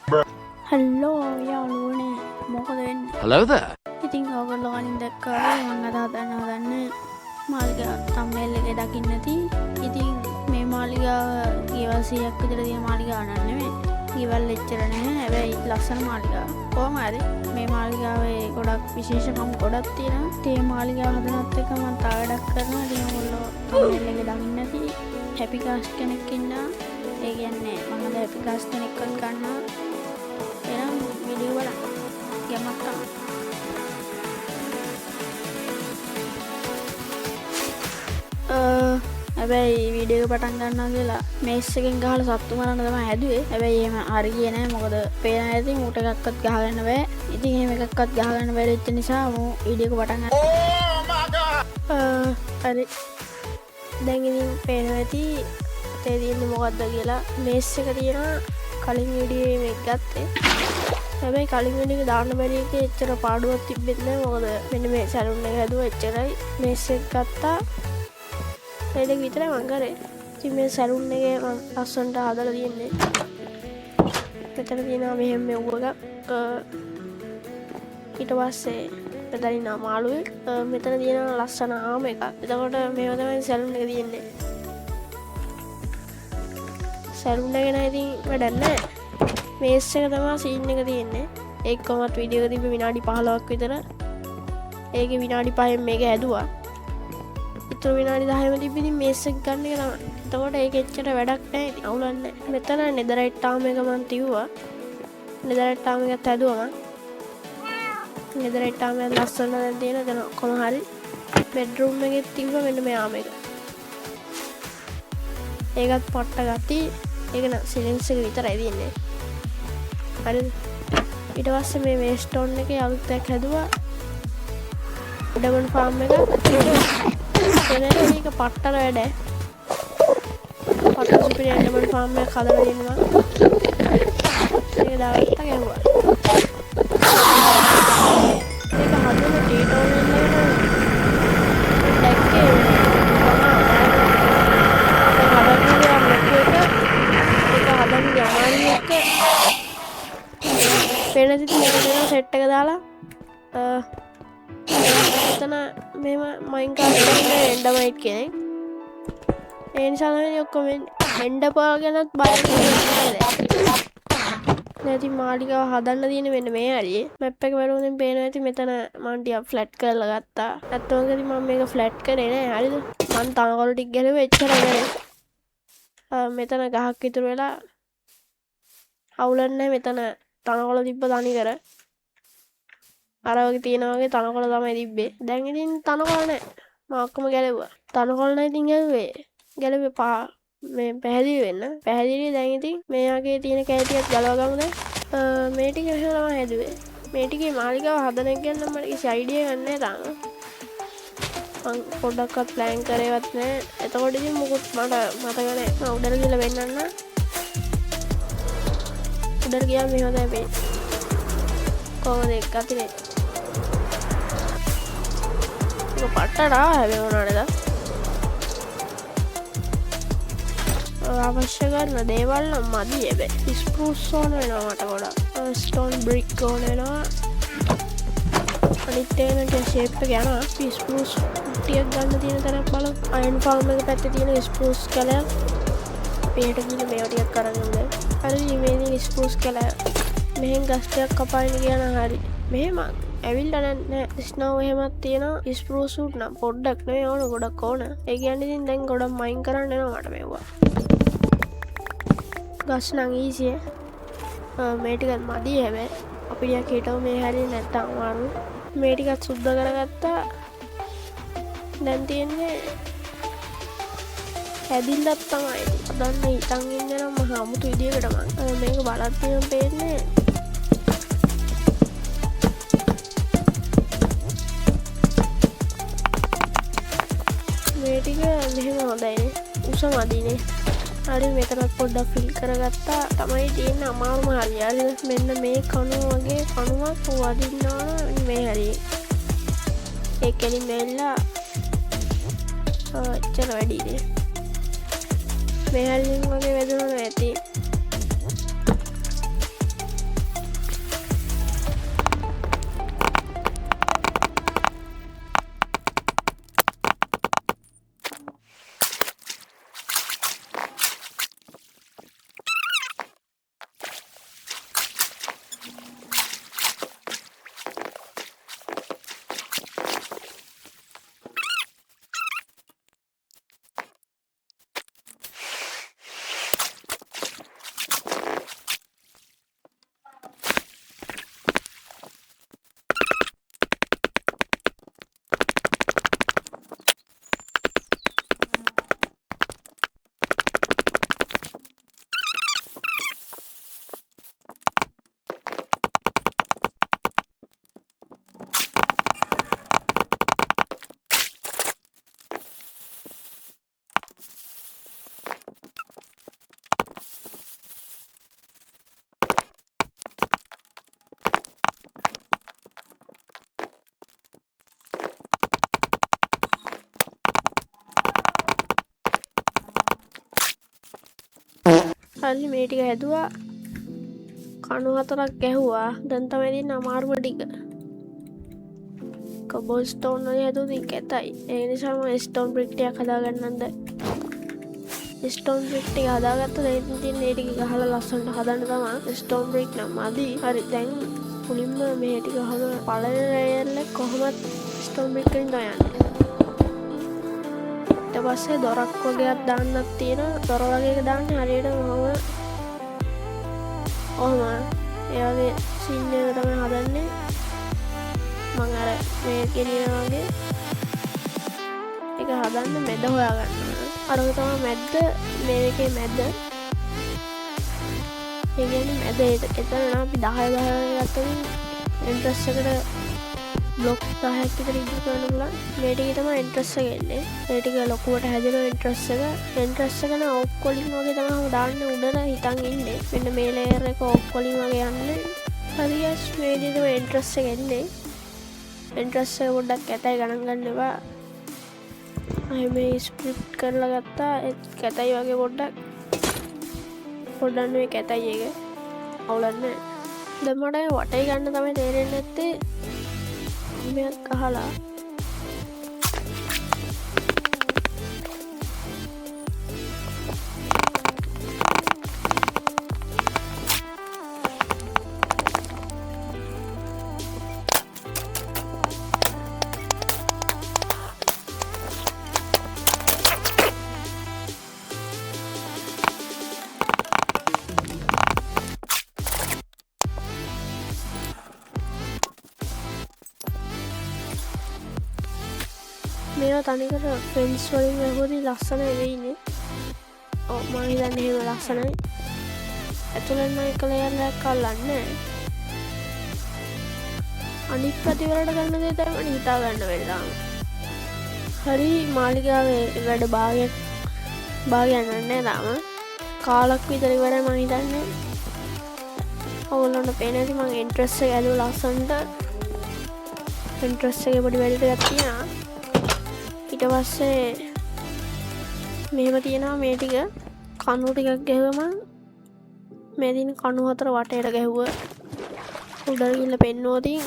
Hello යාළුවනේ මොකද වෙන්නේ? Hello there. ඉතින් ඔයගොල්ලෝ කලින් දැක්කා මම අද හදන්න මාලිගාව thumbnail එකේ දකින්න ඇති. ඉතින් මේ මාලිගාව ගෙවල් 100ක් විතර තියෙන මාලිගාවක් නෙමෙයි. ගෙවල් එච්චර නැහැ. හැබැයි ලස්සන මාලිගාවක්. කොහොම හරි මේ මාලිගාවේ ගොඩක් විශේෂකම් ගොඩක් තියෙනවා. ඒ මාලිගාව හදනත් එක්ක මම තව වැඩක් කරනවා. ඉතින් ඔයගොල්ලෝ thumbnail එකේ දකින්න ඇති. හැපි කාස්ට් කෙනෙක් ඉන්නවා. ඒ කියන්නේ මම අද හැපි කාස්ට් කෙනෙක්වත් ගන්නවා. එනම් වීඩියෝ බලන්න. යමක් තමයි. හැබැයි වීඩියෝ එක පටන් ගන්නවා කියලා මේස් එකෙන් ගහලා සත්තු මරන්න තමයි හැදුවේ. හැබැයි එහෙම හරි ගියේ නෑ. මොකද පේන ඇති මූට එකක්වත් ගහගන්න බෑ. ඉතින් එහෙම එකක්වත් ගහගන්න බැරි වෙච්ච නිසා මම වීඩියෝ එක පටන් ගත්තා. හරි. දැන් ඉතින් පේනවා ඇති තේ තියෙන්නේ මොකද්ද කියලා. මේස් එක තියෙනවා කලින් වීඩියෝ මේක ගත්තේ. හැබැයි කලින් වීඩියෝ එක දාන්න බැරි එකේ එච්චර පාඩුවක් තිබෙන්නේ නැහැ. මොකද මෙන්න මේ සැලුන් එක හැදුවා එච්චරයි. මේස් එක ගත්තා. ඒ දෙක විතරයි මං කරේ. ඉතින් මේ සැලුන් එකේ මං ලස්සනට හදලා තියෙන්නේ. මෙතන තියෙනවා මෙහෙම මෙව්ව එකක්. ඊට පස්සේ මෙතන ඉන්නවා මාළුවෙක්. මෙතන තියෙනවා ලස්සන ආම එකක්. එතකොට මේව තමයි සැලුන් එක තියෙන්නේ. සැලුන් එක නෑ ඉතින් වැඩක් නෑ. මේස් එක තමයි සීන් එක තියෙන්නේ. ඒක කොහොමත් වීඩියෝ එක තිබ්බේ විනාඩි 15ක් විතර. ඒකේ විනාඩි 5න් මේක හැදුවා. ඊට විනාඩි 10ම තිබ්බ ඉතින් මේස් එක ගන්න එක තමයි. එතකොට ඒක එච්චර වැඩක් නෑ ඉතින් අවුලක් නෑ. මෙතන නෙදරයිට් ටාම් එක මම තියුවා. නෙදරයිට් ටාම් එකත් හැදුවා මම. නෙදරයිට් ටාම් එක ලස්සන දැන් තියෙන දැන් කොහොම හරි බෙඩ්රූම් එකේ තිබ්බා මෙන්න මේ ආම එක. ඒකත් පොට්ට ගත්තා. ඒක න සිලින්ස් එක විතරයි තියෙන්නේ. හරිද? ඊට පස්සේ මේ වේස්ටෝන් එකේ අලුත් එකක් හැදුවා. ඩබල් ෆාම් එක. එනක පට්ටර වැඩ. පට්ටර සුපිරි ඩබල් ෆාම් එක හදලා දෙන්නවා. ඒක දාගත්තා ගැහුවා. ඒක හදන ටීටෝරියල් එකට දැක්කේ පේනසිති මෙතන සෙට් එක දාලා එතන මෙම මයින්ක්‍රාෆ්ට් එකේ එන්ඩර්මයිට් කෙනෙක්. ඒ නිසා තමයි ඔක්කොම එන්ඩර්පර්ල් ගැනත් බය නැති මාලිගාව හදන්න තියෙන මෙන්න මේ හරියේ මැප් එක බලුවොත් පේනවා ඇති මෙතන මම ටිකක් ෆ්ලැට් කරලා ගත්තා. නැත්නම් මම මේක ෆ්ලැට් කරේ නෑ. හරිද? මම තනකොළ ටික ගැලුවා එච්චරයි කරේ. මෙතන ගහක් ඉතුරු වෙලා අවුලක් නැහැ. මෙතන තනකොළ තිබ්බ තනි කර අර වගේ තියෙන වගේ තනකොළ තමයි තිබ්බේ. දැන් ඉතින් තනකොළ නැහැ. මම ඔක්කොම ගැලෙව්වා. තනකොළ නැහැ ඉතින් ගැලුවේ මේ පැහැදිලි වෙන්න. පැහැදිලි දැන් ඉතින් මේ වගේ තියෙන කැටියක් ගලව ගමුද? මේ ටික එහෙම තමයි හැදුවේ. මේ ටිකේ මාලිගාව හදන එක ගැන මට කිසි අයිඩියා ගන්න නැහැ තාම. මං පොඩ්ඩක්වත් ප්ලෑන් කරේවත් නැහැ. එතකොට ඉතින් මොකුත් මට මතක නැහැ. මම උඩට ගිහලා වෙන්නන්න. උඩට ගියාම මේ හොඳයි මේ. කොහොමද එක අතිනේ? ඒක පට්ටරා හැබැයි මොනවද? අවශ්‍ය කරන දේවල් නම් මදි හැබැයි. ස්ප්‍රූස් ඕන වෙනවා මට ගොඩක්. ස්ටෝන් බ්‍රික් ඕන වෙනවා. අනිත් ඒනට ෂේප් එක යනවා. ස්ප්‍රූස් ටිකක් ගන්න තියෙන තරක් බලමු. අයන් ෆාම් එක පැත්තේ තියෙන ස්ප්‍රූස් කැලයක්. පිට ගිහින් මේවා ටිකක් අරන් යමු. හරි මේ ඉතින් ස්ප්‍රූස් කැලය. මෙහෙන් ගස් ටිකක් කපාගෙන ගියා නම් හරි. මෙහෙම ඇවිල්ලා නැහැ. ස්නෝව් එහෙමත් තියෙනවා. ස්ප්‍රූස් උඩ් නම් පොඩ්ඩක් නෙවෙයි ඕන ගොඩක් ඕන. ඒ කියන්නේ ඉතින් දැන් ගොඩක් මයින් කරන්න එනවා මට මේවා. ගස් නම් ඊසිය. මේ ටිකත් මදි හැබැයි. අපි ටිකක් හිටව මේ හැරෙන්නේ නැත්තම් අමාරු. මේ ටිකත් සුද්ධ කරගත්තා. දැන් තියෙන්නේ හැදිල්ලක් තමයි. අදන්න හිතන් ඉන්නේ නම් මහා අමුතු විදියකට මම මේක බලත් තියෙන පේන්නේ මේ ටික මෙහෙම හොඳයිනේ. උස මදිනේ. හරි මෙතනත් පොඩ්ඩක් ෆිල් කරගත්තා. තමයි තියෙන අමාරුම හරිය. හරිද? මෙන්න මේ කණුව වගේ කණුවක් වදින්න ඕන මේ හරියේ. ඒ කෙලින් මෙල්ලා එච්චර වැඩිනේ. මේ හරියෙන් වගේ වැදුණා ඇති. හරි මේ ටික හැදුවා කණු 4ක් ගැහුවා දැන් තමයි තියෙන අමාරුම ටික කබල් ස්ටෝන් වලින් හැදුවා කැතයි ඒ නිසා මම ස්ටෝන් බ්‍රික් ටිකක් හදාගන්නන්ද ස්ටෝන් බ්‍රික් ටික හදාගත්තා දැන් ඉතින් මේ ටික ගහලා ලස්සනට හදන්න තමයි ස්ටෝන් බ්‍රික් නම් මදි හරි දැන් මුලින්ම මේ ටික හදලා පළවෙනි ලේයර් එක කොහොමද ස්ටෝන් බ්‍රික් වලින් තමයි යන්නේ ඊට පස්සේ දොරක් වගේක් දාන්නත් තියෙනවා දොර වගේ එක දාන්නේ හරියට ඔහොම ඒ වගේ සීන් එක තමයි හදන්නේ මම අර මේ කියන වගේ ඒක හදන්න මැද හොයාගන්න අර තමයි මැද්ද මේකේ මැද්ද ඒ කියන්නේ මැද එතන නම් අපි 10 ගත්තොත් එන්ට්‍රස් එකට බ්ලොක් 10ක් විතර ඉදිරි කරන්න පුළුවන් මේ ටිකේ තමයි එන්ට්‍රස් එක එන්නේ මේ ටික ලොකුවට හැදෙන එන්ට්‍රස් එක නම් ඕක් වලින් වගේ තමයි දාන්න උඩට හිතන් ඉන්නේ මෙන්න මේ ලේයර් එක ඕක් වලින් වගේ යන්නේ හරියස් මේ විදිහට තමයි එන්ට්‍රස් එක එන්නේ එන්ට්‍රස් එක පොඩ්ඩක් කැතයි ගණන් ගන්න එපා අය මේ ස්ප්ලිට් කරලා ගත්තා ඒත් කැතයි වගේ පොඩ්ඩක් මේ කැතයි එක අවුලක් නැහැ දැන් මට වටේ ගන්න තමයි තේරෙන්නේ නැත්තේ මේක අහලා මේවා තනිකර ෆෙන්ස් වලින් වැහුවොත් ලස්සනයි වෙයිනේ. ඔව් මම හිතන්නේ එහෙම ලස්සනයි. ඇතුළෙන් නම් එක ලේයර් එකක් අල්ලන්නේ. අනිත් පැතිවලට ගන්න දේ තමයි හිතා ගන්න වෙලාව. හරි මාලිගාවේ වැඩ භාගයක් නැහැ තාම. කාලක් විතර ඉවරයි මම හිතන්නේ. ඔයගොල්ලන්ට පේන ඇති මම එන්ට්‍රස් එක ඇදුවා ලස්සනට. එන්ට්‍රස් එකේ පොඩි වැඩ ටිකක් තියෙනවා. ඊට පස්සේ මෙහෙම තියෙනවා මේ ටික කණු ටිකක් ගැහුවම මේ දින කණු 4 වටේට ගැහුවා උඩට ගිහලා පෙන්නුවොතින්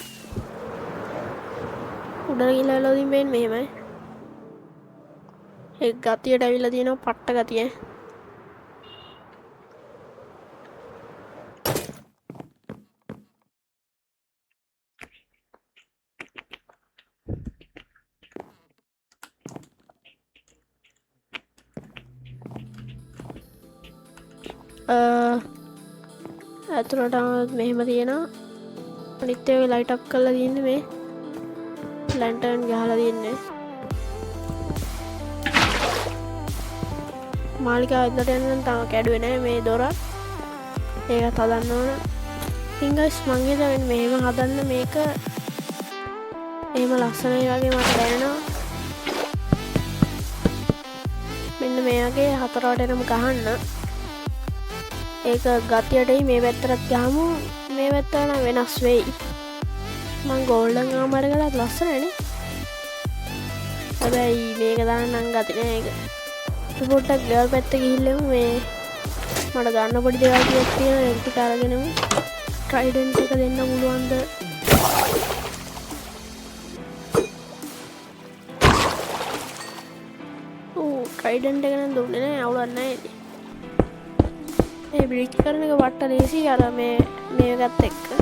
උඩට ගිහලා එළවදින් වෙන්නේ මෙහෙමයි ඒ ගතියට ඇවිල්ලා තියෙනවා පට්ට ගතිය ඇතුළට මෙහෙම තියෙනවා අනිත් ඒවා ලයිට් අප් කරලා තියෙන්නේ මේ ලැන්ටර්න් ගහලා තියෙන්නේ මාලිකාව ඇතුළට යන්න නම් තාම කැඩුවේ නැහැ මේ දොර ඒකත් හදන්න ඕන ඉතින් ගයිස් මං හිතුවා මෙහෙම හදන්න මේක එහෙම ලස්සනයි වගේ මට දැනෙනවා මෙන්න මේ වගේ 4 වටේටම ගහන්න ඒක ගතියටයි මේ පැත්තට ගහමු මේ පැත්ත නම් වෙනස් වෙයි මං ගෝල්ඩන් ආමර කරලා ලස්සනනේ හැබැයි මේක දාන්නම් ගති නෑ ඒක පොඩ්ඩක් ගල් පැත්ත ගිහිල්ලමු මේ මට ගන්න පොඩි දේවල් ටිකක් තියෙනවා ඒක ටික අරගෙනමු ට්‍රයිඩන්ට් එක දෙන්න පුළුවන්ද ට්‍රයිඩන්ට් එක නම් දුන්නේ නෑ අවුලක් නෑ ඉතින් ඒ බ්‍රිජ් කරන එක වට්ට ලේසි අර මේකත් එක්ක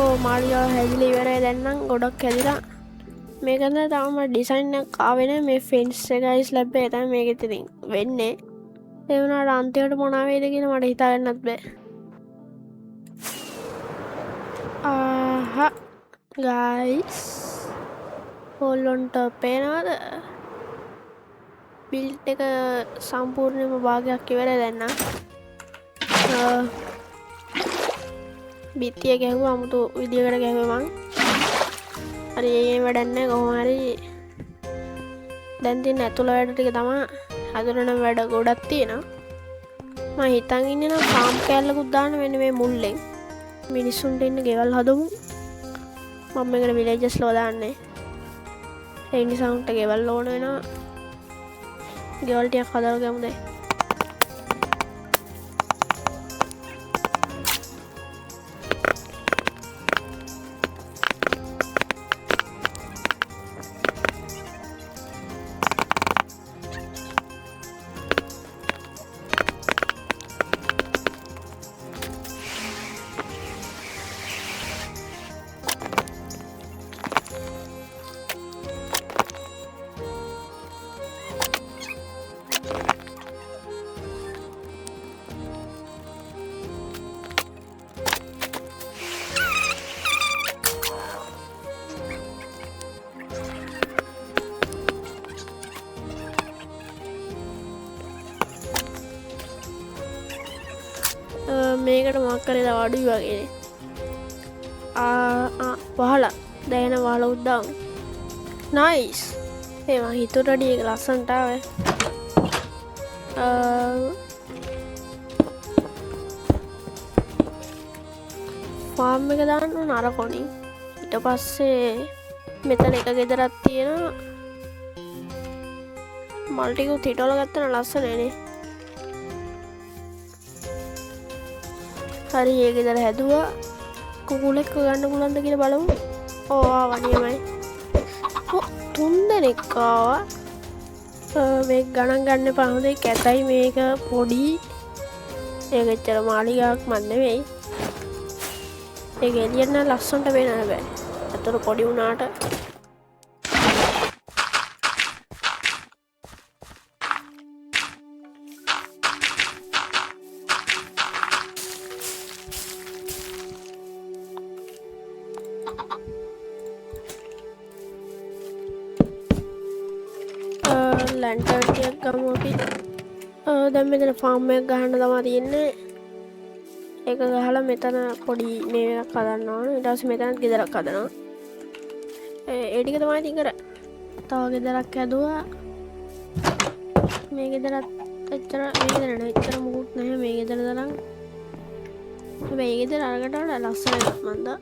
ඕ මාලිගාව හැදිලා ඉවරයි දැන් නම් ගොඩක් හැදිලා මේක තමයි තාම ඩිසයින් එක ආවේ නැහැ මේ ෆෙන්ස් එකයි ස්ලැබ් එක තමයි මේක ඉතින් වෙන්නේ ඒ වුණාට අන්තිමට මොනවා වෙයිද කියලා මට හිතා ගන්නත් බෑ ආහා ගයිස් ඕලොන්ට පේනවද බිල්ඩ් එක සම්පූර්ණයෙන්ම භාගයක් ඉවරයි දැන් නම් බිත්තිය ගැහුවා 아무තු විදියකට ගැහුවා මං හරි ඒ වැඩක් නැහැ කොහොම හරි දැන් තියෙන ඇතුළ වැඩ ටික තමයි අදට නම් වැඩ ගොඩක් තියෙනවා මම හිතන් ඉන්නේ නම් ෆාම් කෑල්ලකුත් දාන්න වෙන මේ මුල්ලෙන් මිනිස්සුන්ට ඉන්න ගෙවල් හදමු මම මේකට විලේජස් ලෝ දාන්නේ ඒ නිසා උන්ට ගෙවල් ඕන වෙනවා ගෙවල් ටිකක් හදලා ගමුද මේකට මොකක් කරේද අඩුයි වගේනේ වහලා දැන වහලා උද්දාමු නයිස් ඒ මං හිතුවට වඩා ඒක ලස්සනට ආවේ ෆාම් එක දාන්න ඕන අර කොනින් ඊට පස්සේ මෙතන එක ගෙදරක් තියෙනවා මල් ටිකුත් හිටවල ගත්තා නම් ලස්සනනේ හරි ඒ ගෙදර හැදුවා කුකුලෙක් ගන්න පුළුවන්ද කියලා බලමු ඕ ආවා නියමයි ඔව් 3 දෙනෙක් ආවා මේක ගණන් ගන්න එපා හොඳයි කැතයි මේක පොඩි ඒක ඇත්තට මාලිගාවක් මන් නෙවෙයි ඒක එළියට නම් ලස්සනට වෙන්න බෑ අතට පොඩි වුණාට ලැන්ටර්න් ටිකක් ගමු අපි දැන් මෙතන ෆාම් එකක් ගහන්න තමයි තියෙන්නේ ඒක ගහලා මෙතන පොඩි මේකක් හදන්න ඕන ඊට පස්සේ මෙතනත් ගෙදරක් හදනවා ඒ ටික තමයි ඉතින් කර තව ගෙදරක් හැදුවා මේ ගෙදරත් එච්චර මේ ගෙදර නෑ එච්චර මුකුත් නැහැ මේ ගෙදර තරම් මේ ගෙදර අරකට වඩා ලස්සනයි මන්දා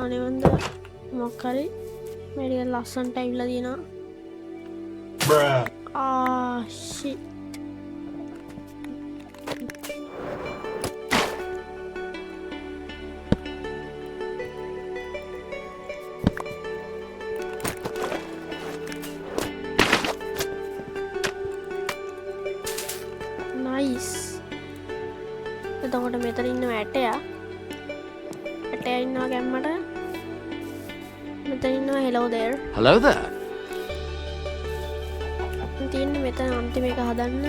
අනේ මන්දා මොකක් හරි මේ ටික ලස්සනට ඇවිල්ලා තියෙනවා Ah, shit. Nice. එතකොට මෙතන ඉන්නවා ඇටයා. ඇටයා ඉන්නවා ගැම්මට. මෙතන ඉන්නවා hello there. Hello there. තියන්නේ මෙතන අන්තිම එක හදන්න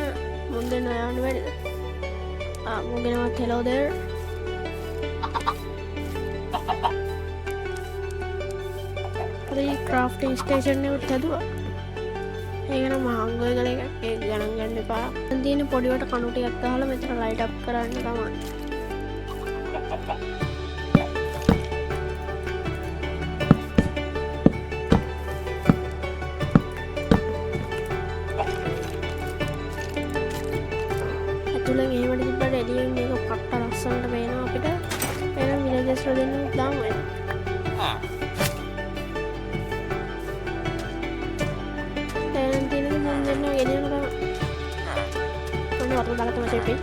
මුන්දෙන් ඔයාන්න වැඩද මුගෙනවත් hello there හරි ක්‍රාෆ්ටිං ස්ටේෂන් එකත් හැදුවා ඒක නම් මහංගොය කළ එකක් ඒක ගණන් ගන්න එපා දැන් තියෙන පොඩිවට කණු ටිකක් ගහලා මෙතන ලයිට් අප් කරන්න තමයි තුලෙන් එහෙමද තිබ්බට එළියෙන් මේක කට්ට ලස්සනට පේනවා අපිට එහෙනම් විලේජස් වල දෙන්න දාමු දැන් තියෙන මොන් දෙන්න ගෙනියන්න තමයි මොන වතුර දාලා තමයි දෙපේ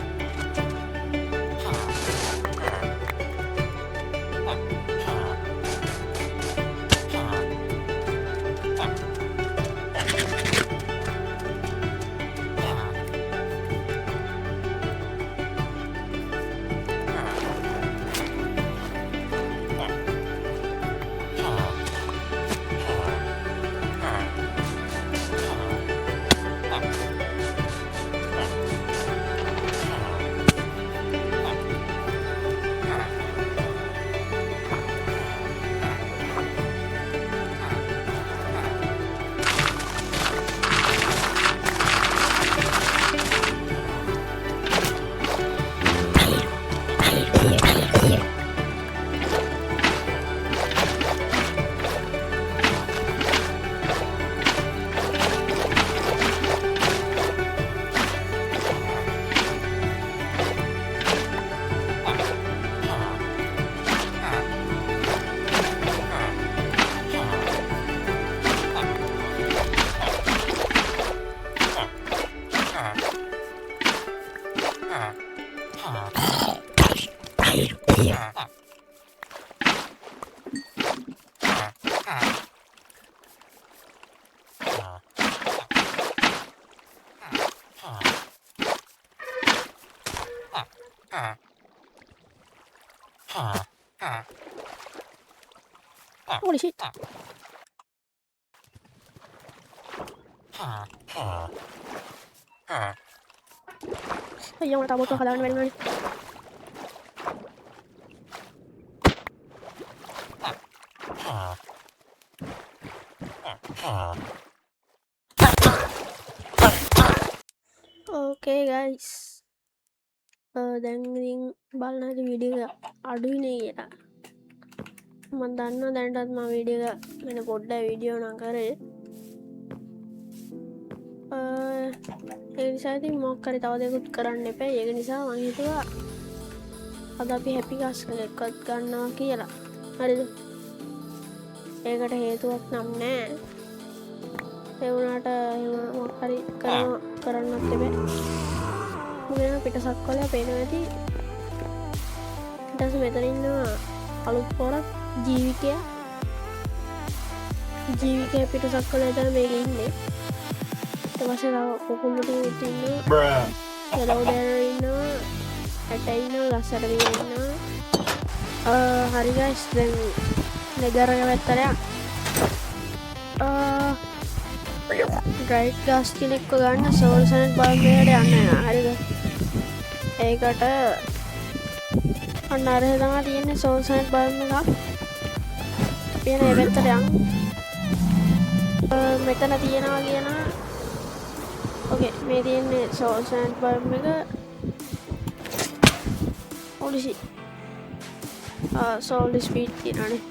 Holy shit. Ayun, natabot ko kailangan naman. Okay guys. දැන් ඉතින් බලන්න හරි වීඩියෝ එක අඩුයිනේ කියලා. මම දන්නවා දැනටත් මම වීඩියෝ එක වෙන පොඩ්ඩක් වීඩියෝ නම් කරේ. ඒ නිසා ඉතින් මොකක් හරි තව දෙයක්ත් කරන්න එපා. ඒක නිසා මම හිතුවා අද අපි හැපි ගස් එකක් ගන්නවා කියලා. හරිද? ඒකට හේතුවක් නම් නෑ. ඒ වුණාට මොකක් හරි කරන්නත් එපා. මුලින්ම පිටසක් වල පේනවා ඇති. ඊට පස්සේ මෙතන ඉන්නවා අලුත් පොරක් ජීවිකය පිටසක් වල දැන් මේකේ ඉන්නේ. ඊට පස්සේ තව කුකුළු ටිකක් ඉන්නවා. යලෝ දෑනෝ ඉන්නවා. ඇට ඉන්නවා. ලස්සට විය ඉන්නවා. හරි ගයිස් දැන් නෙගරක පැත්තට ඩ්‍රයිට් ගස් කෙනෙක්ව ගන්න සෝල් සනට් බල්බ් එකට යන්න හරිද? ඒකට අන්න අරහ තමයි තියෙන්නේ සෝල් සනට් බල්බ් එකක්. අපි යන ඒ පැත්තට යමු. මෙතන තියනවා කියන ඕකේ මේ තියෙන්නේ සෝල් සනට් බල්බ් එක. පොලිසි සෝල් ස්පීඩ් තියෙනවානේ.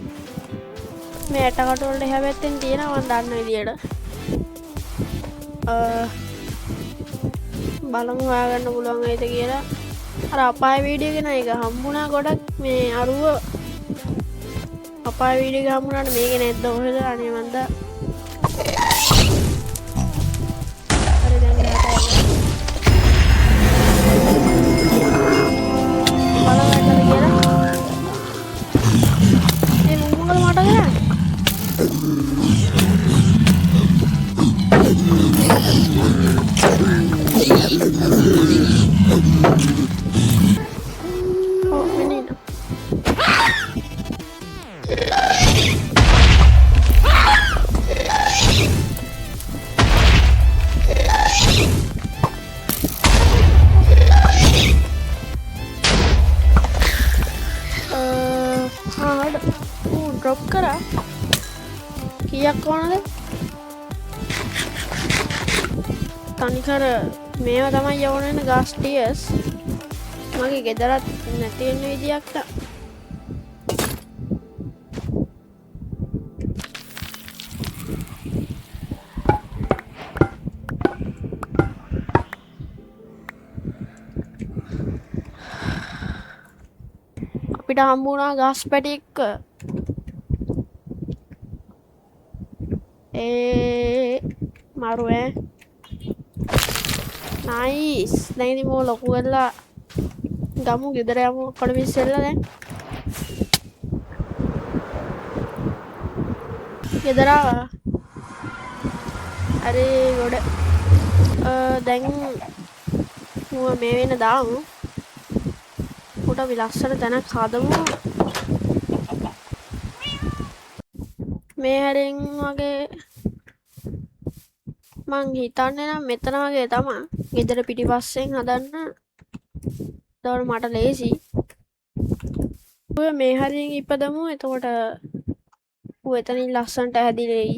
මේ ඇටකට වලට එහා පැත්තෙන් තියෙනවා මම දන්න විදියට. බලමු හොයාගන්න පුළුවන් වෙයිද කියලා. අර අපාය වීඩියෝ ගෙන එක හම්බුණා ගොඩක් මේ අරුව අපාය වීඩියෝ එක හම්බුණාට මේකේ නැද්ද ඔහෙද අනේ මන්ද. හරි දැන් බලන්න කියලා. ඒ මොකද මට කරන්නේ? ड्रॉप करा किया कोण තනිකර මේවා තමයි යවන ගාස් ටියර්ස්. මගේ ගෙදරත් නැති වෙන විදියක් තා. අපිට හම්බුණා ගස් පැටි එක්ක. මාරු නයිස්. දැන් ඉතින් මො ලොකු වෙලා ගමු ගෙදර යමු කොට මිස්සෙල්ලා දැන්. ගෙදර හරි ගොඩ දැන් මුව මේ වෙන දාමු. උට අපි ලස්සන තැනක් හදමු. මේ හැරෙන් වගේ මං හිතන්නේ නම් මෙතන වගේ තමයි ගෙදර පිටිපස්සෙන් හදන්න. ඒතකොට මට ලේසි. ඔය මේ හරියෙන් ඉපදමු. එතකොට ඌ එතනින් ලස්සනට හැදිලෙයි.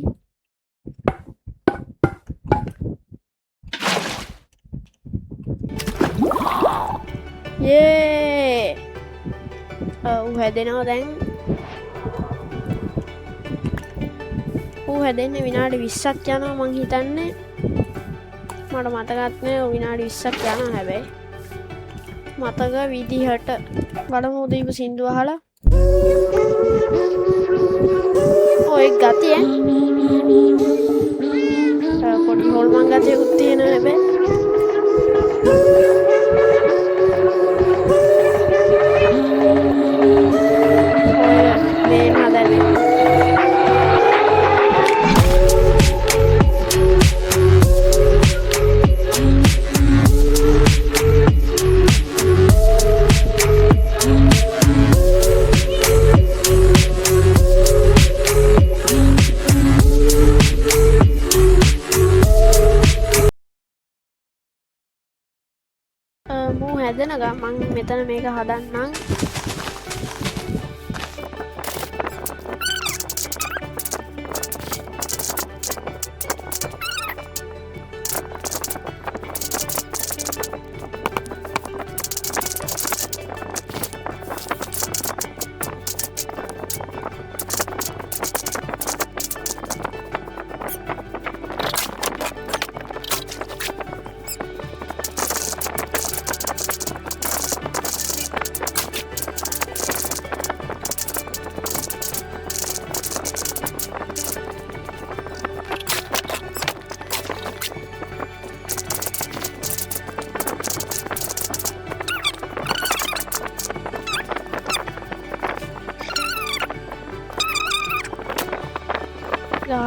යේ ඌ හැදෙනවා දැන්. ඌ හැදෙන්නේ විනාඩි 20ක් යනවා මං හිතන්නේ. මට මතකත් නෑ ඌ විනාඩි 20ක් යනවා හැබැයි. මතක විදිහට බලමු දීප සින්දුව අහලා. ඔය ගතිය පොඩි හොල්මන් ගතියකුත් තියෙනවා හැබැයි. හැදෙන ගමන් මෙතන මේක හදන්නම්.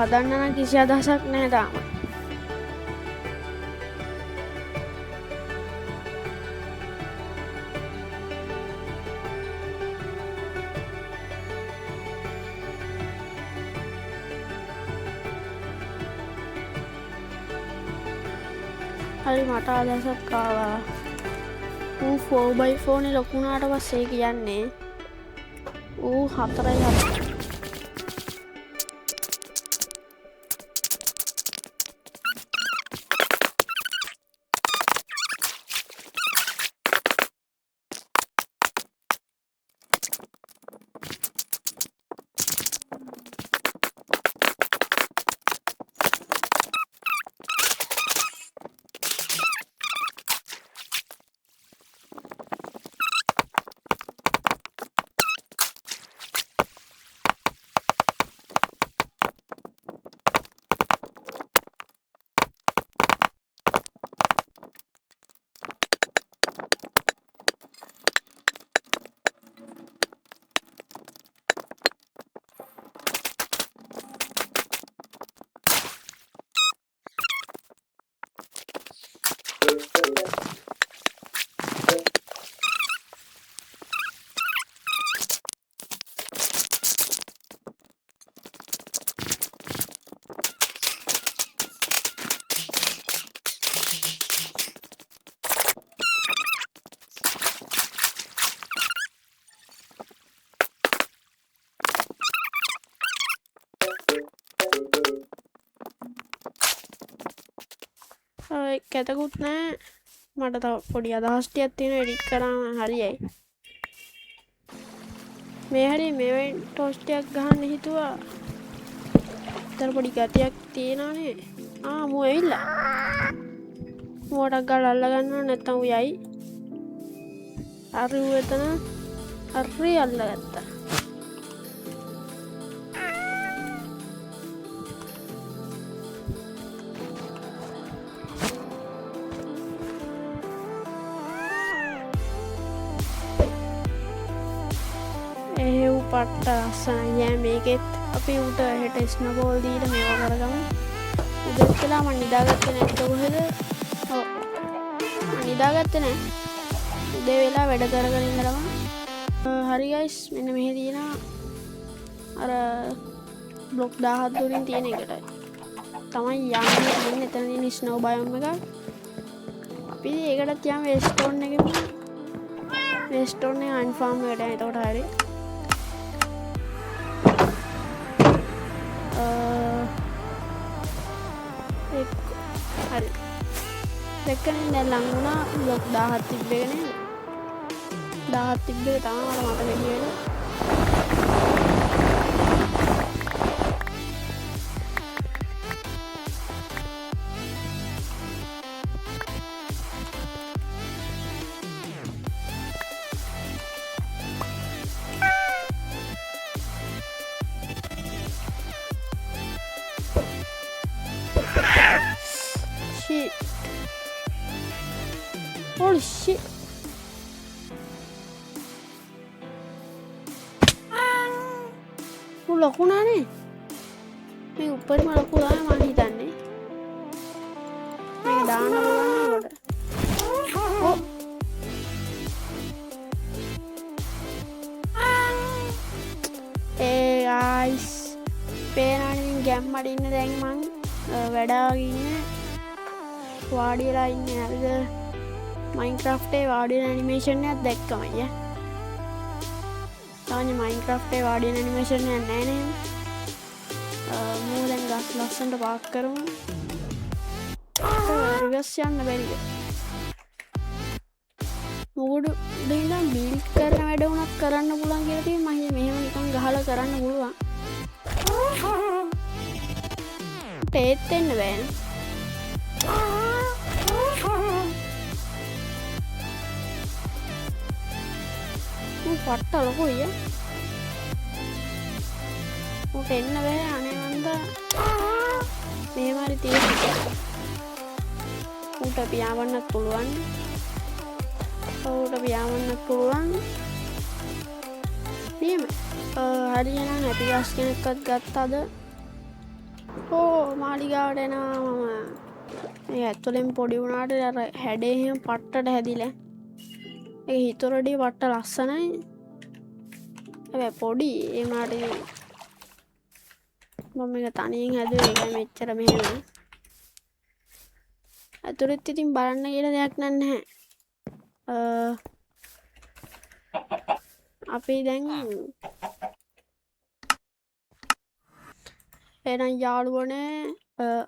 හදන්න නම් කිසි අදහසක් නැහැ තාම. හරි මට අදහසක් ආවා. ඌ 4x4 නේ ලොකු වුණාට පස්සේ කියන්නේ ඌ 4x4 කැතකුත් නෑ. මට තව පොඩි අදහස් ටිකක් තියෙනවා එඩිට් කරාම හරියයි. මේ හරි මේවෙන් ටෝස්ට් ටිකක් ගහන්න හිතුවා. තර පොඩි ගතියක් තියෙනවානේ. මූ ඇවිල්ලා. මෝටක් ගාලා අල්ල ගන්නවා නැත්තම් ඌ යයි. අර ඌ එතන හරි අල්ලගත්තා. පට්ට ලස්සනයි ඈ මේකෙත්. අපි ඌට හෙට ස්නෝබෝල් දීලා මේවා කරගමු. උදේට වෙලා මම නිදාගත්තේ නැද්ද කොහෙද? ඔව්. මම නිදාගත්තේ නැහැ. උදේ වෙලා වැඩ කරගෙන ඉඳලා හරි ගයිස් මෙන්න මෙහෙ තියෙනවා අර බ්ලොක් 17 වලින් තියෙන එකටයි. තමයි යන්නේ එතන තියෙන ස්නෝ බයෝම් එක. අපි ඒකටත් යමු වෙස්ටෝන් එකෙම. වෙස්ටෝන් එක අන්ෆාම් එකට යන්න. එතකොට හරි. හරි දෙකෙන් දැන් ලඟ වුණා. බ්ලොක් 17 තිබ්බේනේ. 17 තිබ්බේ තමයි මට මතක හිටියේ. Shit. Holy shit. ලොකු නානේ. මේ උඩරම ලොකු තමයි මම හිතන්නේ. මේක දාන්න පුළුවන් නේද? ඔව්. guys. පේනවනේ ගැම්මට ඉන්න දැන් මං වැඩාවගේ ඉන්නේ. වාඩි වෙලා ඉන්නේ හරිද? මයින්ක්‍රාෆ්ටේ වාඩියන ඇනිමේෂන් එකක් දැක්කම අයියා. තාන්නේ මයින්ක්‍රාෆ්ටේ වාඩියන ඇනිමේෂන් එකක් නැහැ නේද? මූ දැන් ගස් ලස්සනට පාක් කරමු. රිවර්ස් යන්න බැරිද? මූඩු දෙන්නම් බිල්ඩ් කරන වැඩ උනත් කරන්න පුළුවන් කියලා තියෙන මම මෙහෙම නිකන් ගහලා කරන්න පුළුවන්. ඒත් එන්න බෑනේ. පට්ට ලොකුයි උට එන්න බෑ අනේ මන්දා මෙහෙම හරි තියෙනවා උට පියාඹන්නත් පුළුවන් උට පියාඹන්නත් පුළුවන් මෙහෙම හරි එහෙනම් හැපි ගස් කෙනෙක්වත් ගත්තද ඕ මාලිගාවට එනවා මම මේ ඇතුලෙන් පොඩි වුණාට අර හැඩේ එහෙම පට්ටට හැදිලා ඒ හිතොරඩි වට්ට ලස්සනයි හැබැයි පොඩි ඒ වුණාට මම මේක තනියෙන් හැදුවේ ඒකයි මෙච්චර මෙහෙම ඇතුළෙත් ඉතින් බලන්න කියලා දෙයක් නැහැ අපි දැන් එහෙනම් යාළුවනේ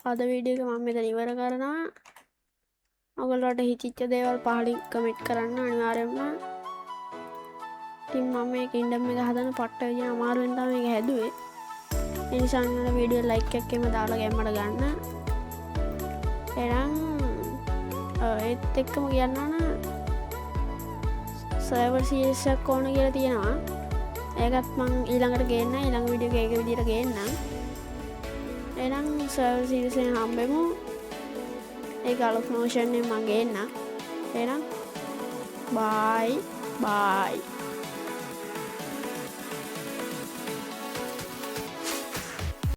අද වීඩියෝ එක මම මෙතන ඉවර කරනවා ඔයගොල්ලෝට හිතිච්ච දේවල් පහලින් කමෙන්ට් කරන්න අනිවාර්යයෙන්ම ඉතින් මම මේ කින්ඩම් එක හදන පට්ට විදිහ අමාරුවෙන් තමයි මේක හැදුවේ ඒ නිසා මම වීඩියෝ ලයික් එකක් එහෙම දාලා ගැම්මට ගන්න එහෙනම් ඒත් එක්කම කියන්න ඕන සර්වර් සීරීස් එකක් ඕන කියලා තියෙනවා ඒකත් මම ඊළඟට ගේන්න ඊළඟ වීඩියෝ එකේ ඒක විදිහට ගේන්නම් එහෙනම් සර්වර් සීරීස් එකෙන් හම්බෙමු ඒක අලුත් මොෂන් එක මම ගේන්න එහෙනම් බයි